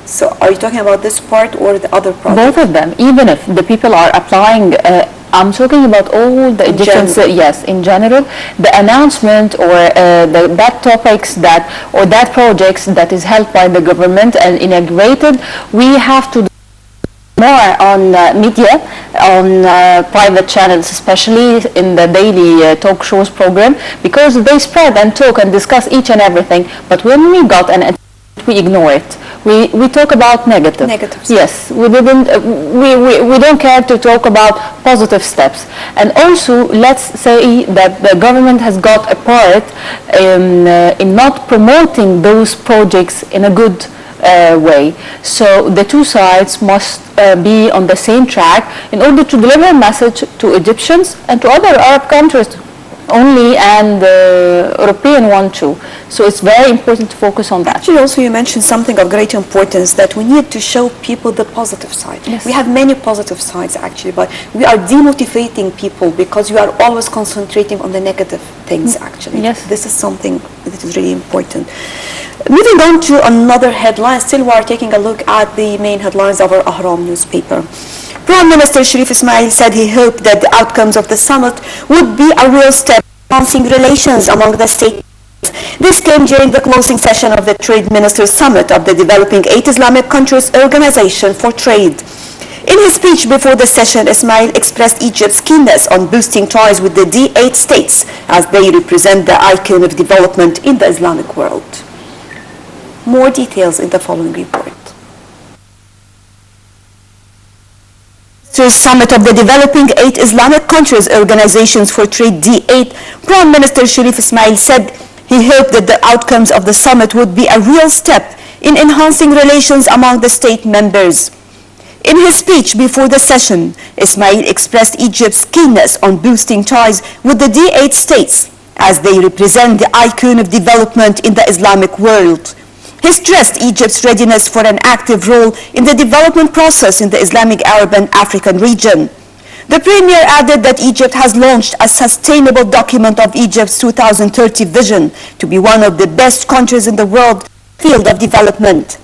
So are you talking about this part or the other part? Both of them. Even if the people are applying, I'm talking about all the Egyptians. Yes, in general, the announcement or that topics that or that projects that is held by the government and integrated, we have to do more on media, on private channels, especially in the daily talk shows program, because they spread and talk and discuss each and everything. But when we got an we ignore it. We talk about negatives. Yes, we don't care to talk about positive steps. And also, let's say that the government has got a part in not promoting those projects in a good way. So the two sides must be on the same track in order to deliver a message to Egyptians and to other Arab countries only, and the European one too. So it's very important to focus on that. Actually, also you mentioned something of great importance, that we need to show people the positive side. Yes. We have many positive sides actually, but we are demotivating people because we are always concentrating on the negative things actually. Yes. This is something that is really important. Moving on to another headline, still we are taking a look at the main headlines of our Ahram newspaper. Prime Minister Sherif Ismail said he hoped that the outcomes of the summit would be a real step in enhancing relations among the states. This came during the closing session of the Trade Ministers Summit of the Developing 8 Islamic Countries Organization for Trade. In his speech before the session, Ismail expressed Egypt's keenness on boosting ties with the D8 states as they represent the icon of development in the Islamic world. More details in the following report. Summit of the Developing 8 Islamic Countries Organizations for Trade D8, Prime Minister Sherif Ismail said he hoped that the outcomes of the summit would be a real step in enhancing relations among the state members. In his speech before the session, Ismail expressed Egypt's keenness on boosting ties with the D8 states as they represent the icon of development in the Islamic world. He stressed Egypt's readiness for an active role in the development process in the Islamic, Arab, and African region. The Premier added that Egypt has launched a sustainable document of Egypt's 2030 vision to be one of the best countries in the world field of development.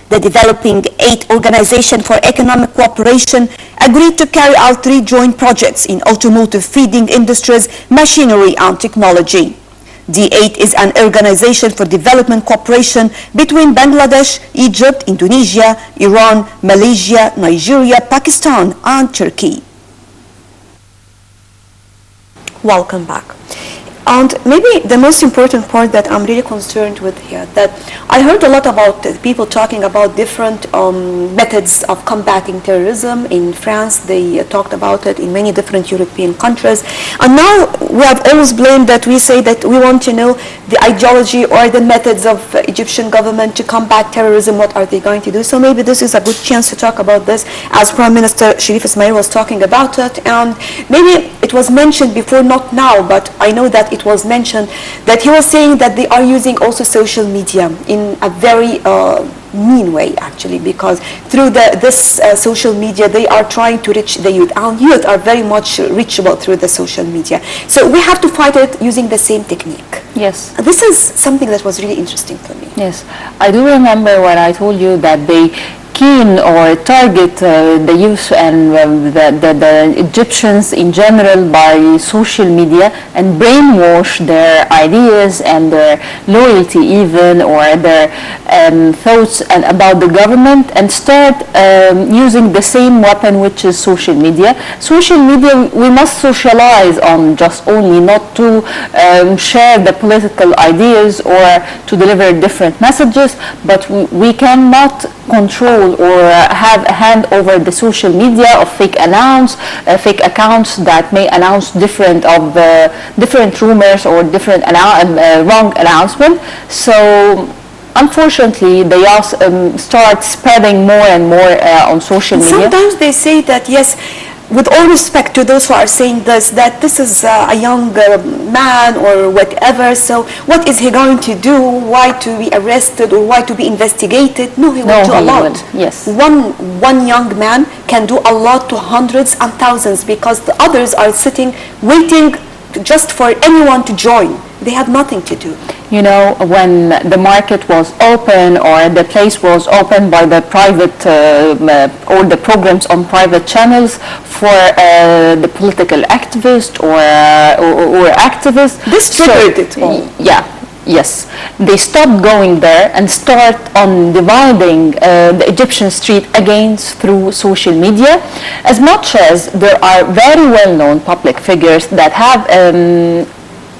The Developing 8 Organization for Economic Cooperation agreed to carry out 3 joint projects in automotive feeding industries, machinery, and technology. D8 is an organization for development cooperation between Bangladesh, Egypt, Indonesia, Iran, Malaysia, Nigeria, Pakistan, and Turkey. Welcome back. And maybe the most important part that I'm really concerned with here, that I heard a lot about people talking about different methods of combating terrorism. In France, they talked about it in many different European countries. And now we have always blamed that we say that we want to know the ideology or the methods of Egyptian government to combat terrorism. What are they going to do? So maybe this is a good chance to talk about this, as Prime Minister Sherif Ismail was talking about it. And maybe it was mentioned before, not now, but I know that it was mentioned that he was saying that they are using also social media in a very mean way actually, because through this social media they are trying to reach the youth, and youth are very much reachable through the social media. So we have to fight it using the same technique. Yes. This is something that was really interesting for me. Yes. I do remember when I told you that they keen or target the youth and the Egyptians in general by social media and brainwash their ideas and their loyalty even, or their thoughts and about the government, and start using the same weapon, which is social media. Social media, we must socialize on just only, not to share the political ideas or to deliver different messages, but we cannot control or have a hand over the social media of fake accounts that may announce different rumors or different wrong announcement. So unfortunately, they also start spreading more and more on social media. Sometimes they say that, yes, with all respect to those who are saying this, that this is a young man or whatever, so what is he going to do? Why to be arrested or why to be investigated? No, he will do a lot. Yes. One young man can do a lot to hundreds and thousands, because the others are sitting waiting just for anyone to join. They have nothing to do. you know, when the market was open or the place was open by the private or the programs on private channels for the political activist or activists. This triggered it all. Yeah. Yes, they stopped going there and start on dividing the Egyptian street against through social media, as much as there are very well-known public figures that have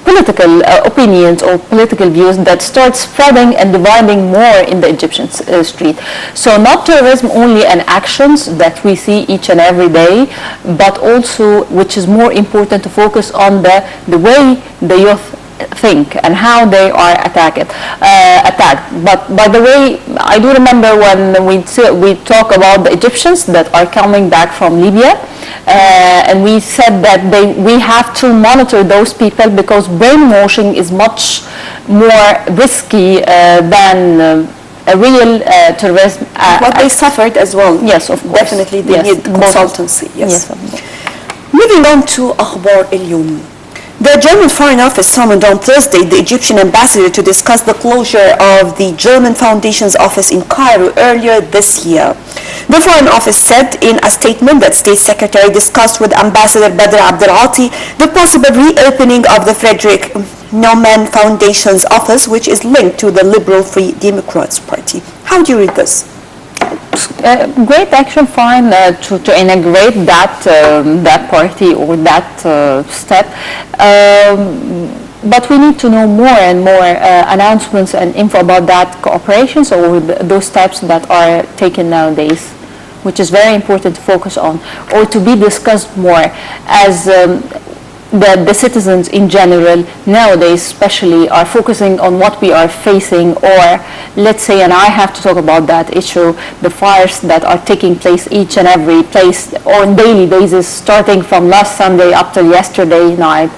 political opinions or political views that start spreading and dividing more in the Egyptian street. So not terrorism only and actions that we see each and every day, but also, which is more important, to focus on the way the youth think and how they are attacked. But by the way, I do remember when we talk about the Egyptians that are coming back from Libya, and we said that we have to monitor those people because brainwashing is much more risky than a real terrorism. What they suffered as well. Yes, of course. Definitely they need consultancy. Yes. Moving on to أخبار اليوم. The German Foreign Office summoned on Thursday the Egyptian ambassador to discuss the closure of the German Foundation's office in Cairo earlier this year. The Foreign Office said in a statement that State Secretary discussed with Ambassador Badr Abdelati the possible reopening of the Frederick Naumann Foundation's office, which is linked to the Liberal Free Democrats Party. How do you read this? Great action, fine, to integrate that party or that step. But we need to know more and more announcements and info about that cooperations or those steps that are taken nowadays, which is very important to focus on or to be discussed more as the citizens in general nowadays especially are focusing on what we are facing, or let's say, and I have to talk about that issue, the fires that are taking place each and every place on daily basis, starting from last Sunday up till yesterday night.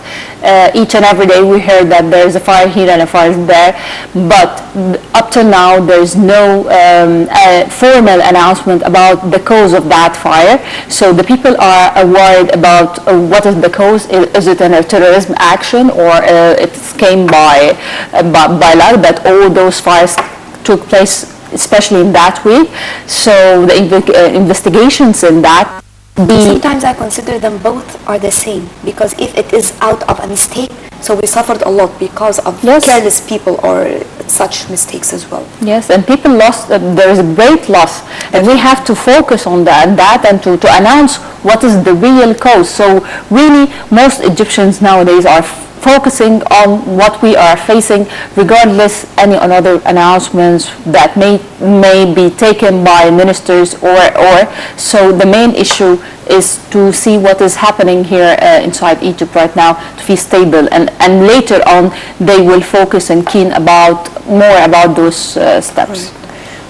Each and every day we heard that there's a fire here and a fire there, but up till now there's no formal announcement about the cause of that fire. So the people are worried about what is the cause. Is it a terrorism action, or it came by luck that all those fires took place, especially in that week? So the investigations in that. Sometimes I consider them both are the same, because if it is out of a mistake, So we suffered a lot because of careless people or such mistakes as well. Yes, and people lost, there is a great loss, and we have to focus on that and to announce what is the real cause. So really, most Egyptians nowadays are focusing on what we are facing, regardless any other announcements that may be taken by ministers or so the main issue is to see what is happening here inside Egypt right now, to be stable, and later on they will focus and keen about more about those steps.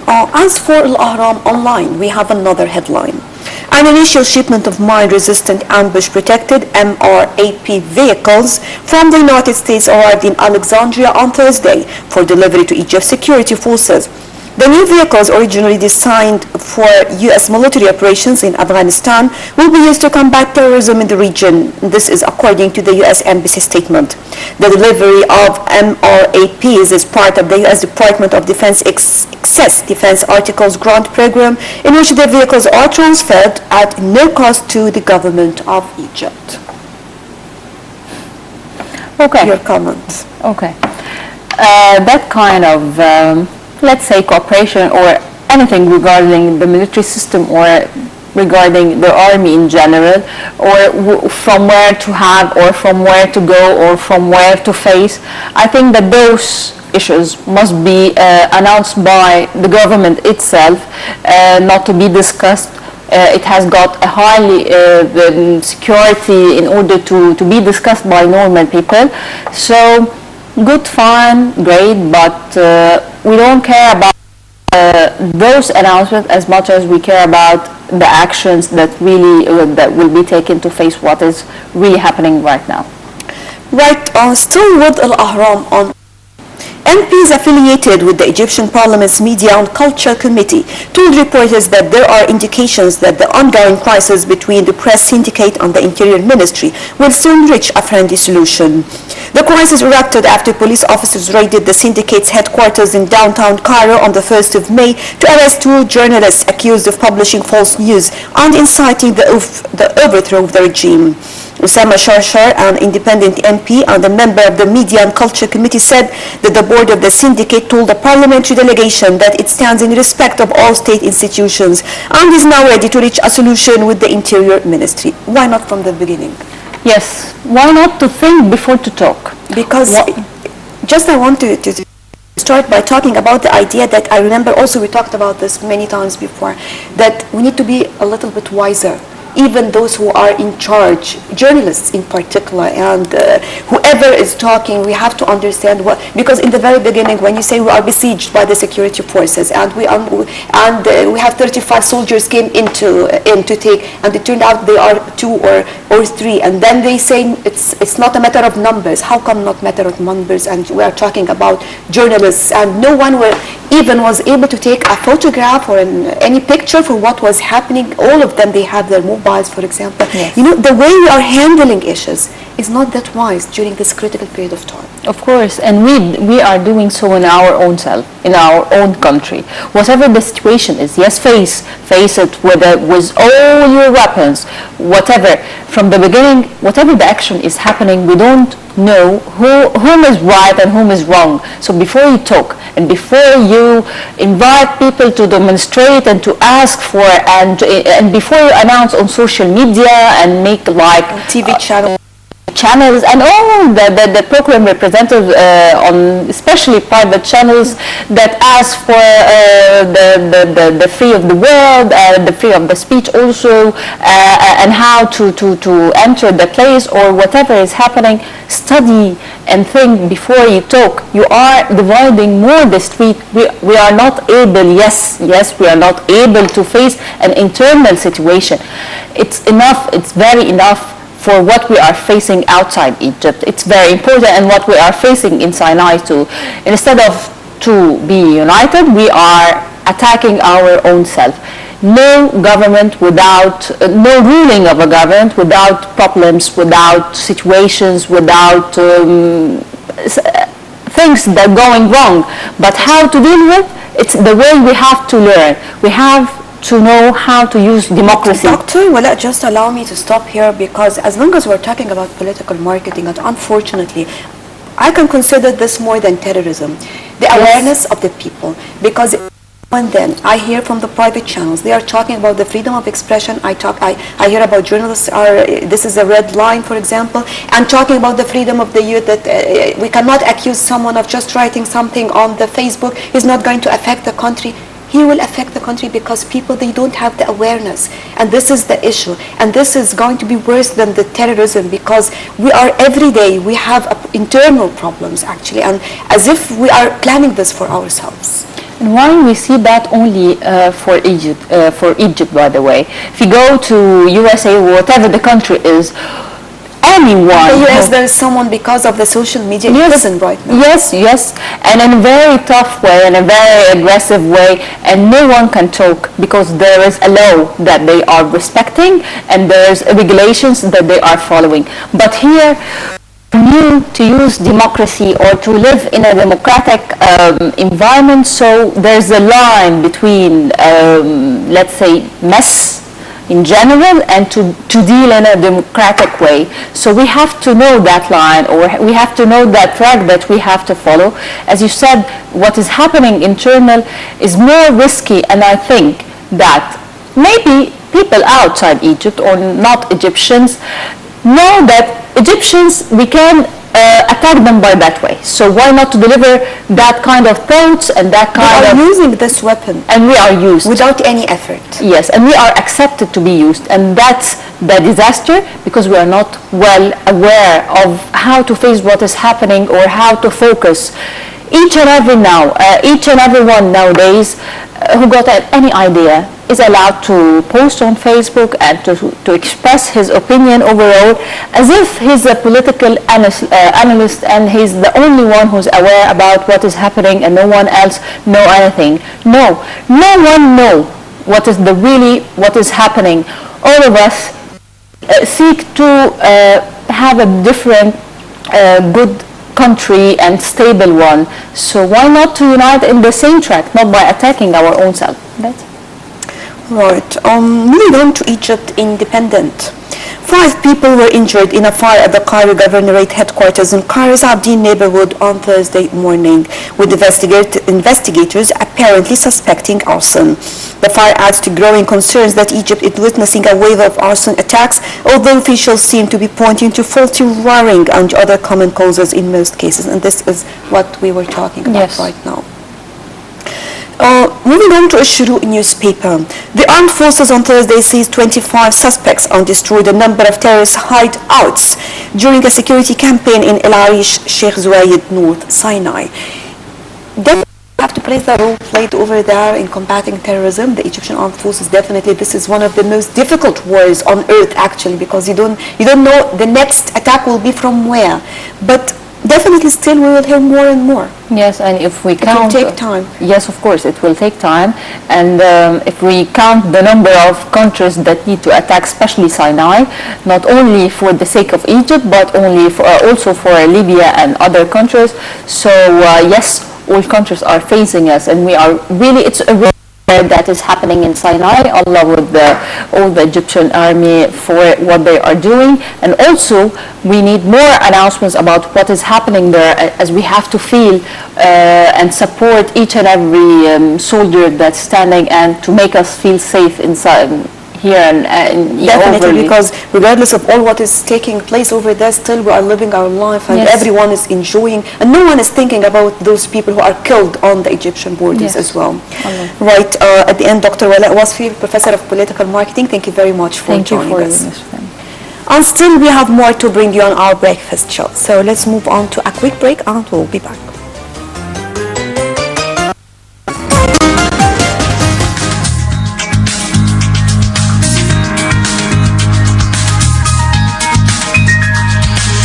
As for Al-Ahram Online, we have another headline. An initial shipment of mine-resistant ambush-protected MRAP vehicles from the United States arrived in Alexandria on Thursday for delivery to Egypt's security forces. The new vehicles, originally designed for U.S. military operations in Afghanistan, will be used to combat terrorism in the region. This is according to the U.S. Embassy statement. The delivery of MRAPs is part of the U.S. Department of Defense Excess Defense Articles grant program, in which the vehicles are transferred at no cost to the government of Egypt. Okay. Your comments. Okay. That kind of let's say cooperation or anything regarding the military system or regarding the army in general, or from where to have or from where to go or from where to face, I think that those issues must be announced by the government itself, not to be discussed. It has got a highly security in order to be discussed by normal people. So good, fine, great, but we don't care about those announcements as much as we care about the actions that really that will be taken to face what is really happening right now. Right, still with Al-Ahram on. MPs affiliated with the Egyptian Parliament's Media and Culture Committee told reporters that there are indications that the ongoing crisis between the press syndicate and the Interior Ministry will soon reach a friendly solution. The crisis erupted after police officers raided the syndicate's headquarters in downtown Cairo on the 1st of May to arrest two journalists accused of publishing false news and inciting the overthrow of the regime. Osama Sharshar, an independent MP and a member of the Media and Culture Committee, said that the board of the syndicate told the parliamentary delegation that it stands in respect of all state institutions and is now ready to reach a solution with the Interior Ministry. Why not from the beginning? Yes, why not to think before to talk? Because just I want to start by talking about the idea that I remember also we talked about this many times before, that we need to be a little bit wiser. Even those who are in charge, journalists in particular, and whoever is talking, we have to understand what, because in the very beginning when you say we are besieged by the security forces and we have 35 soldiers came in to take, and it turned out they are 2 or 3, and then they say it's not a matter of numbers. How come not matter of numbers? And we are talking about journalists, and no one even was able to take a photograph or any picture for what was happening. All of them, they have their mobiles, for example. Yes. You know, the way we are handling issues is not that wise during this critical period of time. Of course, and we are doing so in our own self, in our own country. Whatever the situation is, yes, face it with all your weapons, whatever. From the beginning, whatever the action is happening, we don't know whom is right and whom is wrong. So before you talk and before you invite people to demonstrate and to ask for and before you announce on social media and make like TV channels and all the program representatives on especially private channels that ask for the free of the world, the free of the speech also, and how to enter the place or whatever is happening. Study and think before you talk. You are dividing more the street. We are not able, yes, we are not able to face an internal situation. It's enough, it's very enough for what we are facing outside Egypt. It's very important, and what we are facing in Sinai too. Instead of to be united, we are attacking our own self. No government without, no ruling of a government without problems, without situations, without things that are going wrong. But how to deal with, it's the way we have to learn. We have to know how to use democracy. Doctor, well, just allow me to stop here, because as long as we're talking about political marketing, and unfortunately, I can consider this more than terrorism. The awareness of the people, because and then I hear from the private channels, they are talking about the freedom of expression. I hear about journalists this is a red line, for example, and talking about the freedom of the youth, that we cannot accuse someone of just writing something on the Facebook is not going to affect the country. He will affect the country because people, they don't have the awareness, and this is the issue, and this is going to be worse than the terrorism, because we are every day we have internal problems actually, and as if we are planning this for ourselves. And why we see that only for Egypt, by the way. If you go to USA or whatever the country is, anyone. In the US, there is someone because of the social media in prison right now. Yes, and in a very tough way, in a very aggressive way, and no one can talk because there is a law that they are respecting and there's regulations that they are following. But here, you to use democracy or to live in a democratic environment, so there's a line between, let's say, mess in general and to deal in a democratic way. So we have to know that line, or we have to know that track that we have to follow. As you said, what is happening internal is more risky, and I think that maybe people outside Egypt or not Egyptians know that Egyptians, we can attack them by that way. So why not to deliver that kind of thoughts and that kind of... We are using this weapon. And we are used. Without any effort. Yes, and we are accepted to be used. And that's the disaster, because we are not well aware of how to face what is happening or how to focus. each and every one nowadays who got any idea is allowed to post on Facebook and to express his opinion overall, as if he's a political analyst and he's the only one who's aware about what is happening and no one else know anything. No one know what is happening. All of us seek to have a different, good country and stable one. So why not to unite in the same track, not by attacking our own self? That's Right. Moving on to Egypt Independent. 5 people were injured in a fire at the Cairo Governorate headquarters in Cairo's Abdin neighborhood on Thursday morning, with investigators apparently suspecting arson. The fire adds to growing concerns that Egypt is witnessing a wave of arson attacks, although officials seem to be pointing to faulty wiring and other common causes in most cases. And this is what we were talking about right now. Moving on to a Shuru newspaper. The armed forces on Thursday seized 25 suspects and destroyed a number of terrorist hideouts during a security campaign in El Arish, Sheikh Zayed, North Sinai. Definitely have to place the role played over there in combating terrorism. The Egyptian armed forces, definitely, this is one of the most difficult wars on earth, actually, because you don't know the next attack will be from where. But definitely still we will hear more and more. Yes, and if we count... It will take time. Yes, of course, it will take time. And if we count the number of countries that need to attack, especially Sinai, not only for the sake of Egypt, but also for Libya and other countries. So yes, all countries are facing us, and we are really, it's a that is happening in Sinai. Allah with all the Egyptian army for what they are doing, and also we need more announcements about what is happening there, as we have to feel and support each and every soldier that's standing, and to make us feel safe inside here and definitely overly. Because regardless of all what is taking place over there, still we are living our life, and everyone is enjoying, and no one is thinking about those people who are killed on the Egyptian borders as well. Right, at the end, Dr. Walaa Wasfi, Professor of Political Marketing, thank you very much for joining us. And still we have more to bring you on our breakfast show. So let's move on to a quick break and we'll be back.